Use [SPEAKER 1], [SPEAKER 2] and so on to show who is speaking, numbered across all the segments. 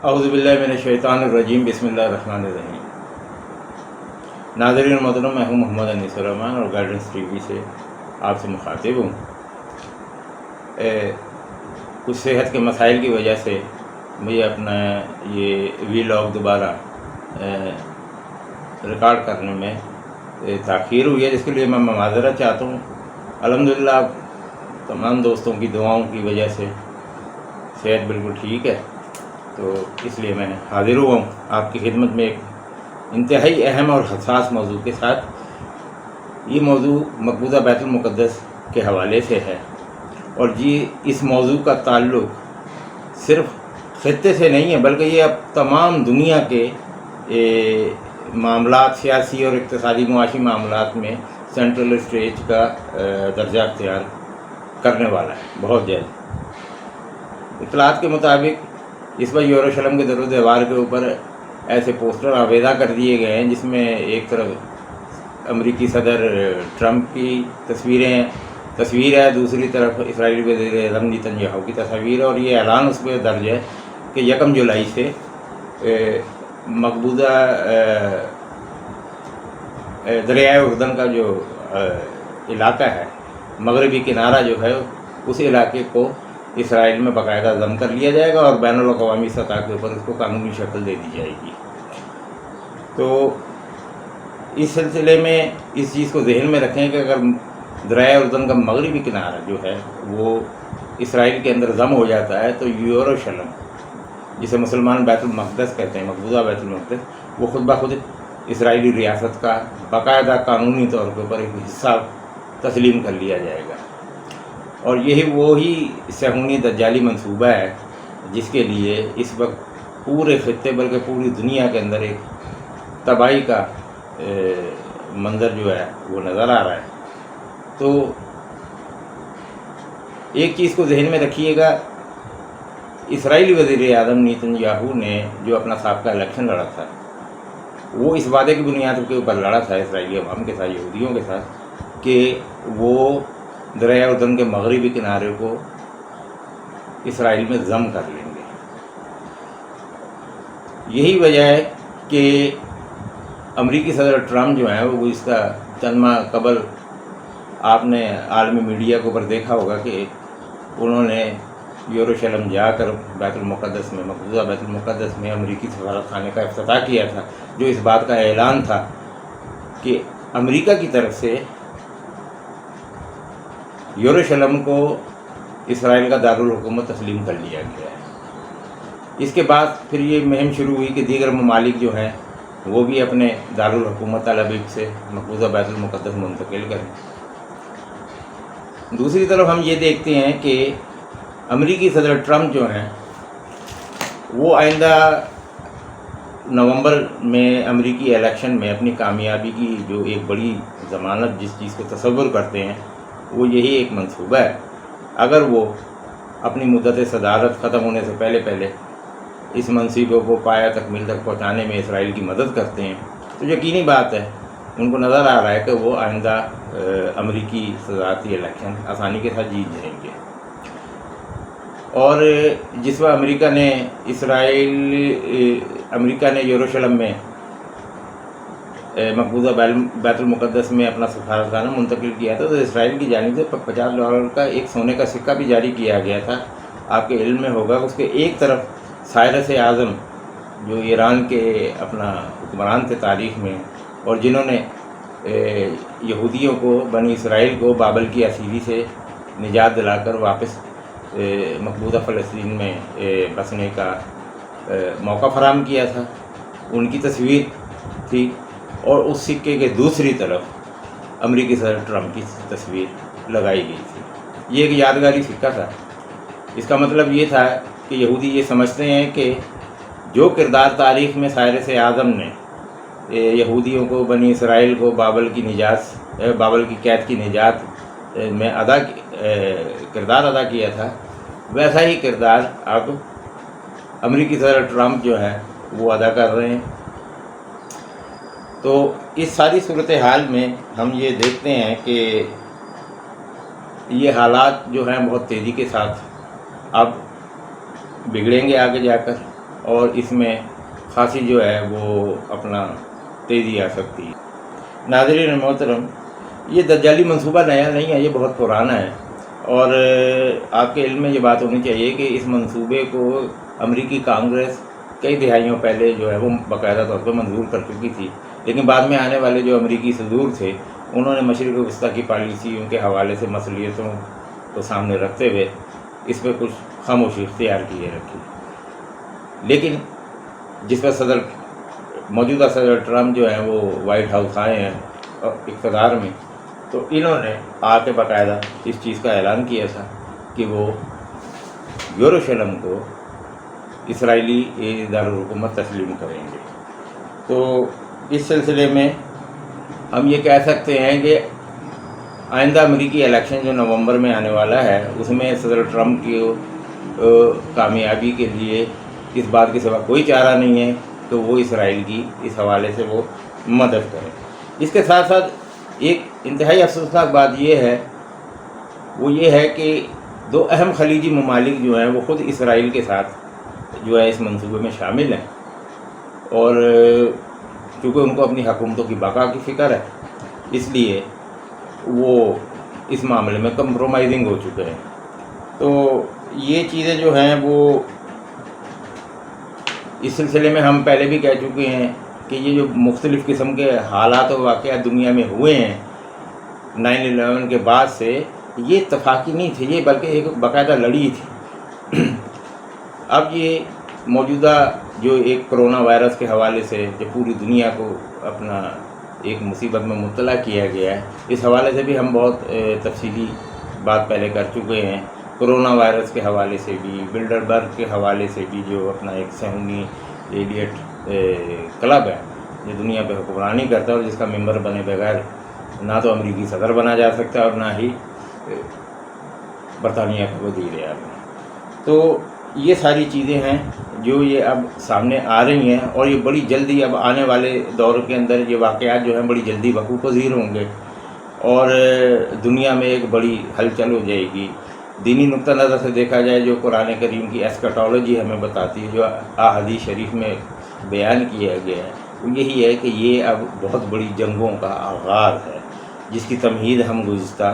[SPEAKER 1] اعوذ باللہ من الشیطان الرجیم، بسم اللہ الرحمن الرحیم۔ ناظرین محترم، میں ہوں محمد انیس الرحمن اور گائیڈنس ٹی وی سے آپ سے مخاطب ہوں۔ کچھ صحت کے مسائل کی وجہ سے مجھے اپنا یہ ویلاگ دوبارہ ریکارڈ کرنے میں تاخیر ہوئی ہے، جس کے لیے میں معذرت چاہتا ہوں۔ الحمدللہ تمام دوستوں کی دعاؤں کی وجہ سے صحت بالکل ٹھیک ہے، تو اس لیے میں حاضر ہوا ہوں آپ کی خدمت میں ایک انتہائی اہم اور حساس موضوع کے ساتھ۔ یہ موضوع مقبوضہ بیت المقدس کے حوالے سے ہے، اور اس موضوع کا تعلق صرف خطے سے نہیں ہے، بلکہ یہ اب تمام دنیا کے معاملات، سیاسی اور اقتصادی معاشی معاملات میں سینٹرل اسٹیج کا درجہ اختیار کرنے والا ہے بہت جلد۔ اطلاعات کے مطابق اس بار یروشلم کے در و دیوار کے اوپر ایسے پوسٹر آویزاں کر دیے گئے ہیں جس میں ایک طرف امریکی صدر ٹرمپ کی تصویر ہے، دوسری طرف اسرائیلی وزیر اعظم نیتن یاہو کی تصویر ہے، اور یہ اعلان اس پہ درج ہے کہ 1 جولائی سے مقبوضہ دریائے اردن کا جو علاقہ ہے، مغربی کنارہ جو ہے، اس علاقے کو اسرائیل میں باقاعدہ ضم کر لیا جائے گا اور بین الاقوامی سطح کے اوپر اس کو قانونی شکل دے دی جائے گی۔ تو اس سلسلے میں اس چیز کو ذہن میں رکھیں کہ اگر دریائے اردن کا مغربی کنارہ جو ہے وہ اسرائیل کے اندر ضم ہو جاتا ہے، تو یروشلم، جسے مسلمان بیت المقدس کہتے ہیں، مقبوضہ بیت المقدس، وہ خود بخود اسرائیلی ریاست کا باقاعدہ قانونی طور کے اوپر ایک حصہ تسلیم کر لیا جائے گا۔ اور یہی وہی صہیونی دجالی منصوبہ ہے جس کے لیے اس وقت پورے خطے بلکہ پوری دنیا کے اندر ایک تباہی کا منظر جو ہے وہ نظر آ رہا ہے۔ تو ایک چیز کو ذہن میں رکھیے گا، اسرائیلی وزیر اعظم نیتن یاہو نے جو اپنا سابقہ الیکشن لڑا تھا، وہ اس وعدے کی بنیاد کے اوپر لڑا تھا اسرائیلی عوام کے ساتھ، یہودیوں کے ساتھ، کہ وہ دریائے اردن کے مغربی کنارے کو اسرائیل میں ضم کر لیں گے۔ یہی وجہ ہے کہ امریکی صدر ٹرمپ جو ہیں وہ گزشتہ چند ماہ قبل آپ نے عالمی میڈیا کے اوپر دیکھا ہوگا کہ انہوں نے یروشلم جا کر بیت المقدس میں، مقبوضہ بیت المقدس میں امریکی سفارت خانے کا افتتاح کیا تھا، جو اس بات کا اعلان تھا کہ امریکہ کی طرف سے یروشلم کو اسرائیل کا دارالحکومت تسلیم کر لیا گیا ہے۔ اس کے بعد پھر یہ مہم شروع ہوئی کہ دیگر ممالک جو ہیں وہ بھی اپنے دارالحکومت تل ابیب سے مقبوضہ بیت المقدس منتقل کریں۔ دوسری طرف ہم یہ دیکھتے ہیں کہ امریکی صدر ٹرمپ جو ہیں وہ آئندہ نومبر میں امریکی الیکشن میں اپنی کامیابی کی جو ایک بڑی ضمانت جس چیز کو تصور کرتے ہیں، وہ یہی ایک منصوبہ ہے۔ اگر وہ اپنی مدت صدارت ختم ہونے سے پہلے اس منصوبے کو پایہ تکمیل تک پہنچانے میں اسرائیل کی مدد کرتے ہیں، تو یقینی بات ہے ان کو نظر آ رہا ہے کہ وہ آئندہ امریکی صدارتی الیکشن آسانی کے ساتھ جیت جائیں گے۔ اور جس وقت امریکہ نے یروشلم میں مقبوضہ بیت المقدس میں اپنا سفارت خانہ منتقل کیا تھا، تو اسرائیل کی جانب سے $50 کا ایک سونے کا سکہ بھی جاری کیا گیا تھا۔ آپ کے علم میں ہوگا اس کے ایک طرف سائرس اعظم جو ایران کے اپنا حکمران تھے تاریخ میں، اور جنہوں نے یہودیوں کو، بنی اسرائیل کو بابل کی اسیری سے نجات دلا کر واپس مقبوضہ فلسطین میں بسنے کا موقع فراہم کیا تھا، ان کی تصویر تھی، اور اس سکے کے دوسری طرف امریکی صدر ٹرمپ کی تصویر لگائی گئی تھی۔ یہ ایک یادگاری سکہ تھا۔ اس کا مطلب یہ تھا کہ یہودی یہ سمجھتے ہیں کہ جو کردار تاریخ میں سائرس اعظم نے یہودیوں کو، بنی اسرائیل کو بابل کی قید کی نجات میں کردار ادا کیا تھا، ویسا ہی کردار اب امریکی صدر ٹرمپ جو ہے وہ ادا کر رہے ہیں۔ تو اس ساری صورتحال میں ہم یہ دیکھتے ہیں کہ یہ حالات جو ہیں بہت تیزی کے ساتھ اب بگڑیں گے آگے جا کر، اور اس میں خاصی جو ہے وہ اپنا تیزی آ سکتی ہے۔ ناظرین محترم، یہ دجالی منصوبہ نیا نہیں ہے، یہ بہت پرانا ہے، اور آپ کے علم میں یہ بات ہونی چاہیے کہ اس منصوبے کو امریکی کانگریس کئی دہائیوں پہلے جو ہے وہ باقاعدہ طور پر منظور کر چکی تھی، لیکن بعد میں آنے والے جو امریکی صدور تھے انہوں نے مشرق وسطیٰ کی پالیسیوں کے حوالے سے مسئولیتوں کو سامنے رکھتے ہوئے اس پہ کچھ خاموشی اختیار کیے رکھی۔ لیکن جس پر موجودہ صدر ٹرمپ جو ہیں وہ وائٹ ہاؤس آئے ہیں اقتدار میں، تو انہوں نے آ کے باقاعدہ اس چیز کا اعلان کیا تھا کہ وہ یروشلم کو اسرائیلی دارالحکومت تسلیم کریں گے۔ تو اس سلسلے میں ہم یہ کہہ سکتے ہیں کہ آئندہ امریکی الیکشن جو نومبر میں آنے والا ہے، اس میں صدر ٹرمپ کی کامیابی کے لیے اس بات کے سوا کوئی چارہ نہیں ہے کہ وہ اسرائیل کی اس حوالے سے وہ مدد کریں۔ اس کے ساتھ ساتھ ایک انتہائی افسوسناک بات یہ ہے کہ دو اہم خلیجی ممالک جو ہیں وہ خود اسرائیل کے ساتھ جو ہے اس منصوبے میں شامل ہیں، اور چونکہ ان کو اپنی حکومتوں کی بقا کی فکر ہے، اس لیے وہ اس معاملے میں کمپرومائزنگ ہو چکے ہیں۔ تو یہ چیزیں جو ہیں وہ اس سلسلے میں ہم پہلے بھی کہہ چکے ہیں کہ یہ جو مختلف قسم کے حالات و واقعات دنیا میں ہوئے ہیں 9/11 کے بعد سے، یہ اتفاقی نہیں تھے، یہ بلکہ ایک باقاعدہ لڑی تھی۔ اب یہ موجودہ جو ایک کرونا وائرس کے حوالے سے جو پوری دنیا کو اپنا ایک مصیبت میں مبتلا کیا گیا ہے، اس حوالے سے بھی ہم بہت تفصیلی بات پہلے کر چکے ہیں۔ کرونا وائرس کے حوالے سے بھی، بلڈربرگ کے حوالے سے بھی، جو اپنا ایک صہیونی ایلیٹ کلب ہے جو دنیا پہ حکمرانی کرتا ہے اور جس کا ممبر بنے بغیر نہ تو امریکی صدر بنا جا سکتا اور نہ ہی برطانیہ کا وزیر اعظم۔ تو یہ ساری چیزیں ہیں جو یہ اب سامنے آ رہی ہیں، اور یہ بڑی جلدی اب آنے والے دور کے اندر یہ واقعات جو ہیں بڑی جلدی وقوع پذیر ہوں گے، اور دنیا میں ایک بڑی ہلچل ہو جائے گی۔ دینی نقطہ نظر سے دیکھا جائے، جو قرآن کریم کی ایسکاٹالوجی ہمیں بتاتی ہے، جو احادیث شریف میں بیان کیا گیا ہے، وہ یہی ہے کہ یہ اب بہت بڑی جنگوں کا آغاز ہے، جس کی تمہید ہم گزشتہ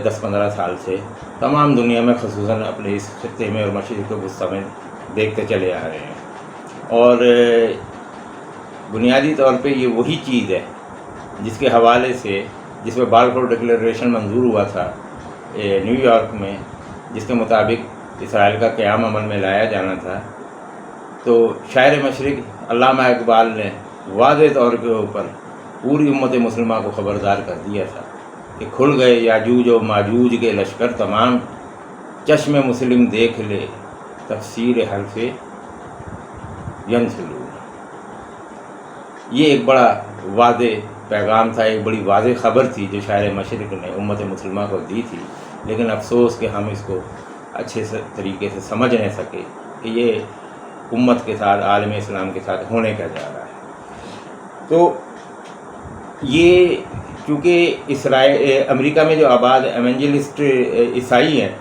[SPEAKER 1] 10-15 سال سے تمام دنیا میں، خصوصاً اپنے اس خطے میں اور مشرق وسطیٰ میں دیکھتے چلے آ رہے ہیں۔ اور بنیادی طور پہ یہ وہی چیز ہے جس کے حوالے سے، جس میں بالفور ڈکلیریشن منظور ہوا تھا نیو یارک میں، جس کے مطابق اسرائیل کا قیام عمل میں لایا جانا تھا، تو شاعر مشرق علامہ اقبال نے واضح طور کے اوپر پوری امت مسلمہ کو خبردار کر دیا تھا کہ کھل گئے یاجوج و ماجوج کے لشکر تمام، چشم مسلم دیکھ لے تفسیر حرف ینسلون۔ یہ ایک بڑا واضح پیغام تھا، ایک بڑی واضح خبر تھی جو شاعر مشرق نے امت مسلمہ کو دی تھی، لیکن افسوس کہ ہم اس کو اچھے طریقے سے سمجھ نہیں سکے کہ یہ امت کے ساتھ، عالم اسلام کے ساتھ ہونے کا جا رہا ہے۔ تو یہ چونکہ امریکہ میں جو آباد ایونجلسٹ عیسائی ہیں،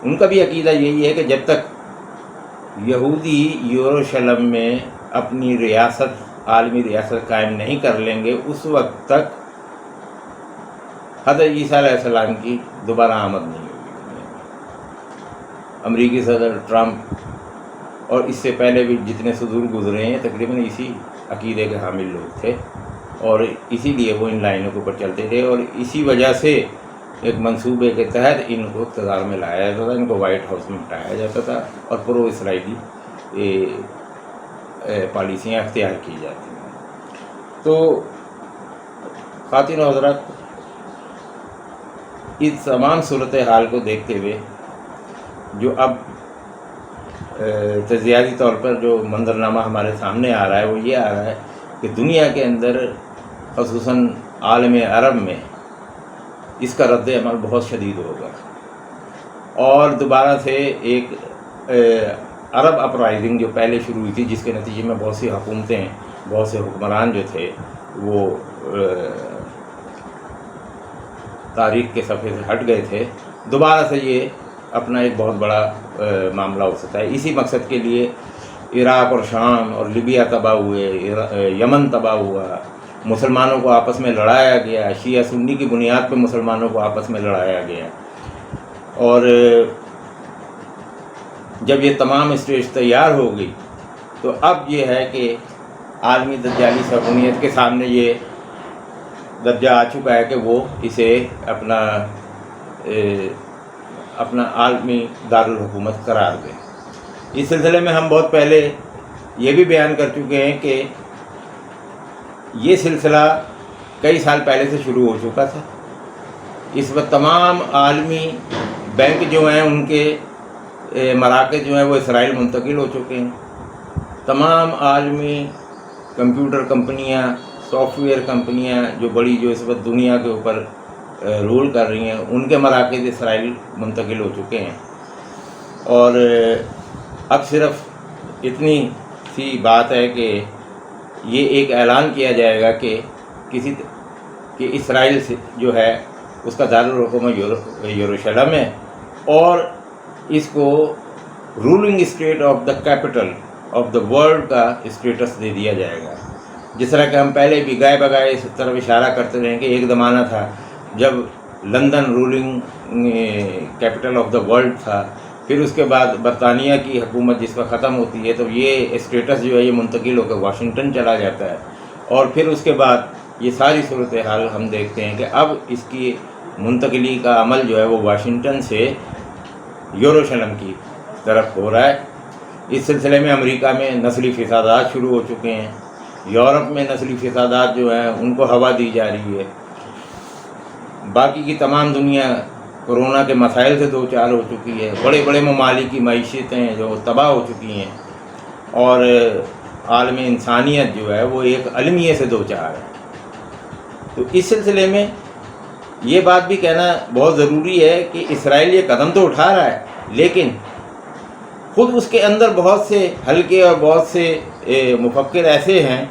[SPEAKER 1] ان کا بھی عقیدہ یہی ہے کہ جب تک یہودی یروشلم میں اپنی ریاست، عالمی ریاست قائم نہیں کر لیں گے، اس وقت تک حضرت عیسیٰ علیہ السلام کی دوبارہ آمد نہیں ہوگی۔ امریکی صدر ٹرمپ اور اس سے پہلے بھی جتنے صدور گزرے ہیں تقریباً اسی عقیدے کے حامل لوگ تھے، اور اسی لیے وہ ان لائنوں کے اوپر چلتے تھے، اور اسی وجہ سے ایک منصوبے کے تحت ان کو اقتدار میں لایا جاتا تھا، ان کو وائٹ ہاؤس میں بٹھایا جاتا تھا، اور پرو اسرائیلی پالیسیاں اختیار کی جاتی ہیں۔ تو خواتین و حضرات، اس تمام صورتحال کو دیکھتے ہوئے جو اب تجزیاتی طور پر جو منظرنامہ ہمارے سامنے آ رہا ہے، وہ یہ آ رہا ہے کہ دنیا کے اندر، خصوصاً عالم عرب میں، اس کا رد عمل بہت شدید ہوگا، اور دوبارہ سے ایک عرب اپرائزنگ جو پہلے شروع ہوئی تھی، جس کے نتیجے میں بہت سی حکومتیں، بہت سے حکمران جو تھے وہ تاریخ کے صفحے سے ہٹ گئے تھے، دوبارہ سے یہ اپنا ایک بہت بڑا معاملہ ہو سکتا ہے. اسی مقصد کے لیے عراق اور شام اور لیبیا تباہ ہوئے، یمن تباہ ہوا، مسلمانوں کو آپس میں لڑایا گیا، شیعہ سنی کی بنیاد پہ مسلمانوں کو آپس میں لڑایا گیا. اور جب یہ تمام اسٹیج تیار ہو گئی تو اب یہ ہے کہ عالمی دجالی صہیونیت کے سامنے یہ درجہ آ چکا ہے کہ وہ اسے اپنا عالمی دارالحکومت قرار دے. اس سلسلے میں ہم بہت پہلے یہ بھی بیان کر چکے ہیں کہ یہ سلسلہ کئی سال پہلے سے شروع ہو چکا تھا. اس وقت تمام عالمی بینک جو ہیں ان کے مراکز جو ہیں وہ اسرائیل منتقل ہو چکے ہیں. تمام عالمی کمپیوٹر کمپنیاں، سافٹ ویئر کمپنیاں جو بڑی، جو اس وقت دنیا کے اوپر رول کر رہی ہیں، ان کے مراکز اسرائیل منتقل ہو چکے ہیں. اور اب صرف اتنی سی بات ہے کہ یہ ایک اعلان کیا جائے گا کہ اسرائیل سے جو ہے اس کا دارالحکومت یروشلم ہے، اور اس کو ruling state of the capital of the world کا اسٹیٹس دے دیا جائے گا. جس طرح کہ ہم پہلے بھی گائے بگائے اس طرف اشارہ کرتے رہے کہ ایک زمانہ تھا جب London ruling capital of the world تھا، پھر اس کے بعد برطانیہ کی حکومت جس وقت ختم ہوتی ہے تو یہ اسٹیٹس جو ہے یہ منتقل ہو کر واشنگٹن چلا جاتا ہے. اور پھر اس کے بعد یہ ساری صورتحال ہم دیکھتے ہیں کہ اب اس کی منتقلی کا عمل جو ہے وہ واشنگٹن سے یروشلم کی طرف ہو رہا ہے. اس سلسلے میں امریکہ میں نسلی فسادات شروع ہو چکے ہیں، یورپ میں نسلی فسادات جو ہیں ان کو ہوا دی جا رہی ہے، باقی کی تمام دنیا کرونا کے مسائل سے دوچار ہو چکی ہے، بڑے بڑے ممالک کی معیشتیں جو تباہ ہو چکی ہیں، اور عالم انسانیت جو ہے وہ ایک المیے سے دوچار ہے. تو اس سلسلے میں یہ بات بھی کہنا بہت ضروری ہے کہ اسرائیل یہ قدم تو اٹھا رہا ہے، لیکن خود اس کے اندر بہت سے حلقے اور بہت سے مفکر ایسے ہیں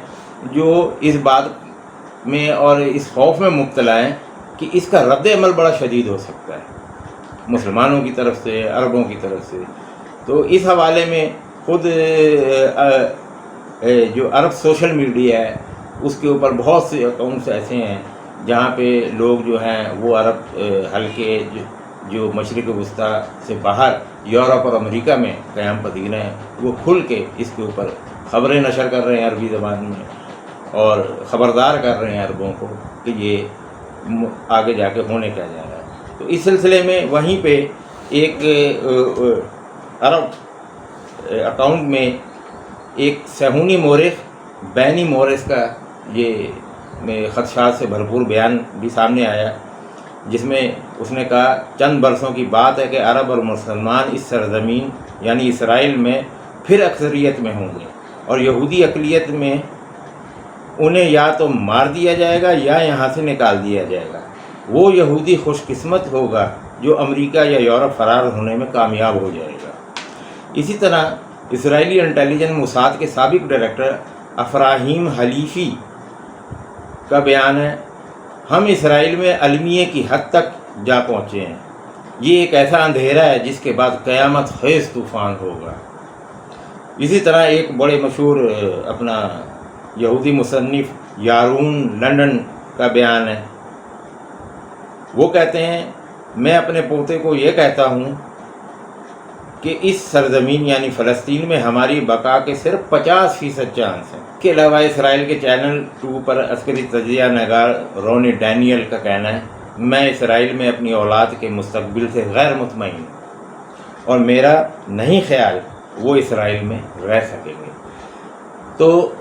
[SPEAKER 1] جو اس بات میں اور اس خوف میں مبتلا ہیں کہ اس کا رد عمل بڑا شدید ہو سکتا ہے مسلمانوں کی طرف سے، عربوں کی طرف سے. تو اس حوالے میں خود جو عرب سوشل میڈیا ہے اس کے اوپر بہت سے اکاؤنٹس ایسے ہیں جہاں پہ لوگ جو ہیں وہ عرب حلقے جو مشرق وسطیٰ سے باہر یورپ اور امریکہ میں قیام پذیر ہیں، وہ کھل کے اس کے اوپر خبریں نشر کر رہے ہیں عربی زبان میں، اور خبردار کر رہے ہیں عربوں کو کہ یہ آگے جا کے ہونے کیا جا رہا ہے. تو اس سلسلے میں وہیں پہ ایک عرب اکاؤنٹ میں ایک صہیونی مورخ بینی مورس کا یہ خدشات سے بھرپور بیان بھی سامنے آیا، جس میں اس نے کہا چند برسوں کی بات ہے کہ عرب اور مسلمان اس سرزمین یعنی اسرائیل میں پھر اکثریت میں ہوں گے، اور یہودی اقلیت میں انہیں یا تو مار دیا جائے گا یا یہاں سے نکال دیا جائے گا. وہ یہودی خوش قسمت ہوگا جو امریکہ یا یورپ فرار ہونے میں کامیاب ہو جائے گا. اسی طرح اسرائیلی انٹیلیجنس موساد کے سابق ڈائریکٹر افراہیم حلیفی کا بیان ہے، ہم اسرائیل میں المیے کی حد تک جا پہنچے ہیں، یہ ایک ایسا اندھیرا ہے جس کے بعد قیامت خیز طوفان ہوگا. اسی طرح ایک بڑے مشہور اپنا یہودی مصنف یارون لنڈن کا بیان ہے. وہ کہتے ہیں میں اپنے پوتے کو یہ کہتا ہوں کہ اس سرزمین یعنی فلسطین میں ہماری بقا کے صرف 50% چانس ہیں. کے علاوہ اسرائیل کے چینل 2 پر عسکری تجزیہ نگار رونی ڈینیل کا کہنا ہے میں اسرائیل میں اپنی اولاد کے مستقبل سے غیر مطمئن ہوں اور میرا نہیں خیال وہ اسرائیل میں رہ سکیں گے. تو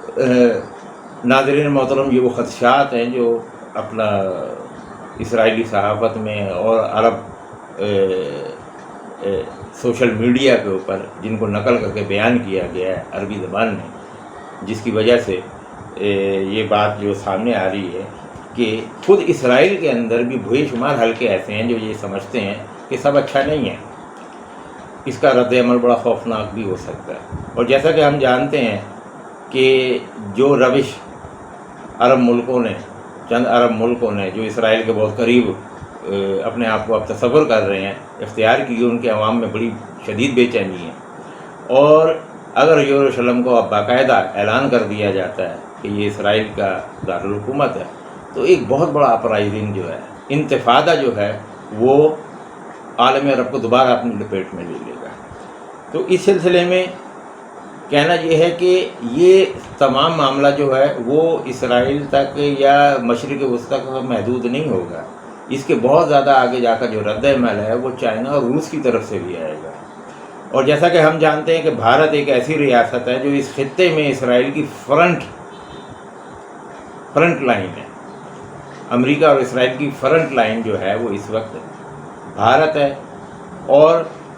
[SPEAKER 1] ناظرین محترم، یہ وہ خدشات ہیں جو اپنا اسرائیلی صحافت میں اور عرب سوشل میڈیا کے اوپر جن کو نقل کر کے بیان کیا گیا ہے عربی زبان میں، جس کی وجہ سے یہ بات جو سامنے آ رہی ہے کہ خود اسرائیل کے اندر بھی بے شمار حلقے ایسے ہیں جو یہ سمجھتے ہیں کہ سب اچھا نہیں ہے، اس کا رد عمل بڑا خوفناک بھی ہو سکتا ہے. اور جیسا کہ ہم جانتے ہیں کہ جو روش عرب ملکوں نے، چند عرب ملکوں نے جو اسرائیل کے بہت قریب اپنے آپ کو اب تصور کر رہے ہیں اختیار کی، ان کے عوام میں بڑی شدید بے چینی ہے۔ اور اگر یروشلم کو اب باقاعدہ اعلان کر دیا جاتا ہے کہ یہ اسرائیل کا دارالحکومت ہے، تو ایک بہت بڑا اپرائزنگ جو ہے، انتفاضہ جو ہے، وہ عالم عرب کو دوبارہ اپنی لپیٹ میں لے لے گا۔ تو اس سلسلے میں کہنا یہ ہے کہ یہ تمام معاملہ جو ہے وہ اسرائیل تک یا مشرق وسطیٰ تک محدود نہیں ہوگا، اس کے بہت زیادہ آگے جا کر جو رد عمل ہے وہ چائنا اور روس کی طرف سے بھی آئے گا۔ اور جیسا کہ ہم جانتے ہیں کہ بھارت ایک ایسی ریاست ہے جو اس خطے میں اسرائیل کی فرنٹ لائن ہے۔ امریکہ اور اسرائیل کی فرنٹ لائن جو ہے وہ اس وقت بھارت ہے، اور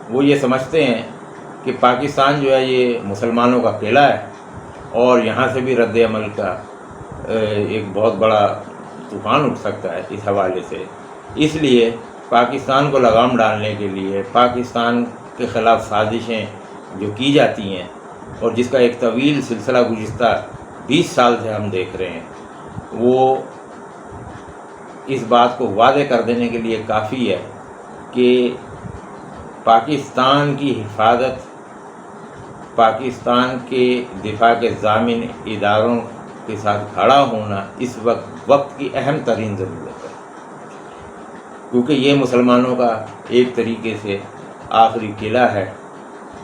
[SPEAKER 1] وہ یہ سمجھتے ہیں کہ پاکستان جو ہے یہ مسلمانوں کا قلعہ ہے، اور یہاں سے بھی رد عمل کا ایک بہت بڑا طوفان اٹھ سکتا ہے اس حوالے سے۔ اس لیے پاکستان کو لگام ڈالنے کے لیے پاکستان کے خلاف سازشیں جو کی جاتی ہیں، اور جس کا ایک طویل سلسلہ گزشتہ 20 سال سے ہم دیکھ رہے ہیں، وہ اس بات کو واضح کر دینے کے لیے کافی ہے کہ پاکستان کی حفاظت، پاکستان کے دفاع کے ضامن اداروں کے ساتھ کھڑا ہونا اس وقت کی اہم ترین ضرورت ہے، کیونکہ یہ مسلمانوں کا ایک طریقے سے آخری قلعہ ہے،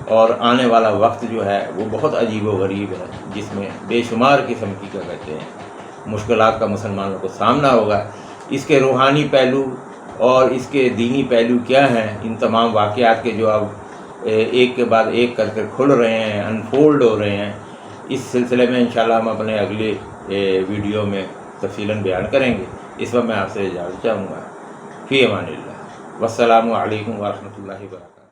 [SPEAKER 1] اور آنے والا وقت جو ہے وہ بہت عجیب و غریب ہے، جس میں بے شمار قسم کی کیا کہتے ہیں مشکلات کا مسلمانوں کو سامنا ہوگا۔ اس کے روحانی پہلو اور اس کے دینی پہلو کیا ہیں، ان تمام واقعات کے جو اب ایک کے بعد ایک کر کے کھل رہے ہیں، انفولڈ ہو رہے ہیں، اس سلسلے میں انشاءاللہ ہم اپنے اگلے ویڈیو میں تفصیلاً بیان کریں گے۔ اس وقت میں آپ سے اجازت چاہوں گا۔ فی امان اللہ، والسلام علیکم ورحمۃ اللہ وبرکاتہ۔